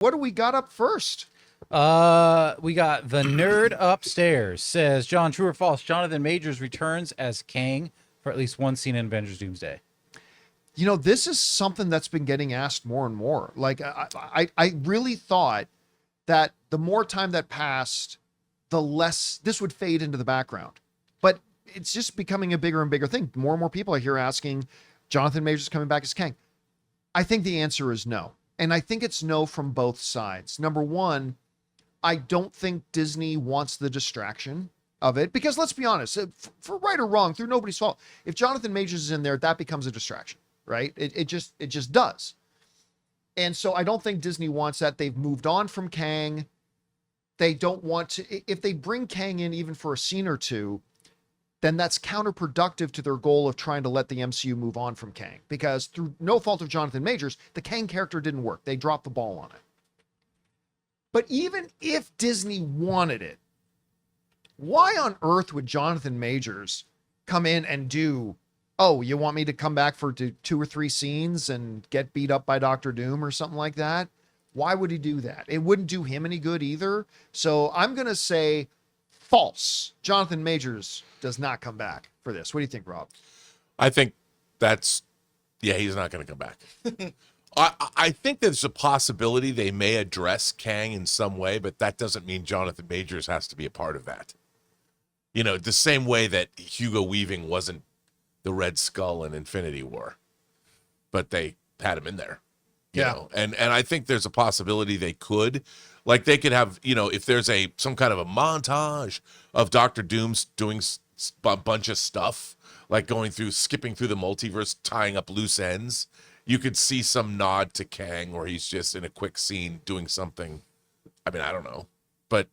What do we got up first? We got the nerd upstairs says, John, true or false, Jonathan Majors returns as Kang for at least one scene in Avengers Doomsday. You know, this is something that's been getting asked more and more. Like, I really thought that the more time that passed, the less this would fade into the background. But it's just becoming a bigger and bigger thing. More and more people are here asking, Jonathan Majors coming back as Kang. I think the answer is no. And I think it's no from both sides. Number one, I don't think Disney wants the distraction of it, because let's be honest, for right or wrong, through nobody's fault, if Jonathan Majors is in there, that becomes a distraction, right? It just does. And so I don't think Disney wants that. They've moved on from Kang. They don't want to, if they bring Kang in even for a scene or two, then that's counterproductive to their goal of trying to let the MCU move on from Kang, because through no fault of Jonathan Majors, the Kang character didn't work. They dropped the ball on it. But even if Disney wanted it, why on earth would Jonathan Majors come in and do, oh, you want me to come back for 2 or 3 scenes and get beat up by Doctor Doom or something like that? Why would he do that? It wouldn't do him any good either. So I'm going to say false. Jonathan Majors does not come back for this. What do you think, Rob? I think he's not going to come back. I think there's a possibility they may address Kang in some way, but that doesn't mean Jonathan Majors has to be a part of that. You know, the same way that Hugo Weaving wasn't the Red Skull in Infinity War, but they had him in there. You know? And I think there's a possibility they could. Like, they could have, you know, if there's some kind of a montage of Doctor Doom's doing a bunch of stuff, like skipping through the multiverse, tying up loose ends, you could see some nod to Kang where he's just in a quick scene doing something. I mean, I don't know, but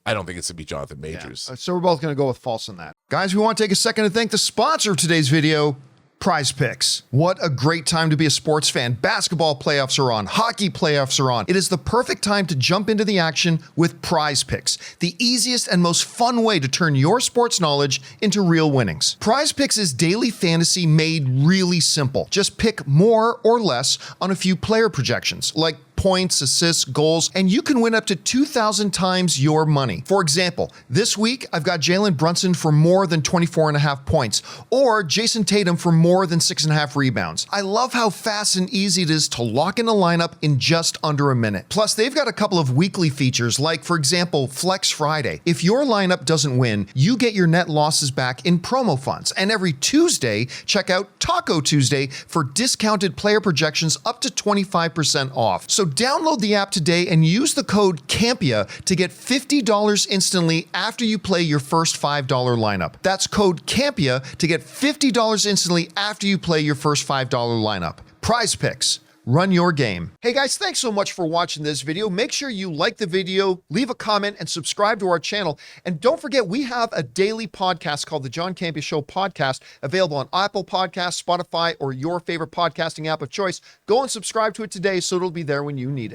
I don't think it's going to be Jonathan Majors. Yeah. So we're both going to go with false on that. Guys, we want to take a second to thank the sponsor of today's video, PrizePicks. What a great time to be a sports fan. Basketball playoffs are on. Hockey playoffs are on. It is the perfect time to jump into the action with PrizePicks, the easiest and most fun way to turn your sports knowledge into real winnings. PrizePicks is daily fantasy made really simple. Just pick more or less on a few player projections, like points, assists, goals, and you can win up to 2,000 times your money. For example, this week, I've got Jalen Brunson for more than 24.5 points, or Jason Tatum for more than 6.5 rebounds. I love how fast and easy it is to lock in a lineup in just under a minute. Plus, they've got a couple of weekly features, like, for example, Flex Friday. If your lineup doesn't win, you get your net losses back in promo funds. And every Tuesday, check out Taco Tuesday for discounted player projections up to 25% off. So download the app today and use the code Campea to get $50 instantly after you play your first $5 lineup. That's code Campea to get $50 instantly after you play your first $5 lineup. PrizePicks. Run your game. Hey guys, thanks so much for watching this video. Make sure you like the video, leave a comment, and subscribe to our channel. And don't forget, we have a daily podcast called the John Campea Show podcast, available on Apple Podcasts, Spotify, or your favorite podcasting app of choice. Go and subscribe to it today so it'll be there when you need it.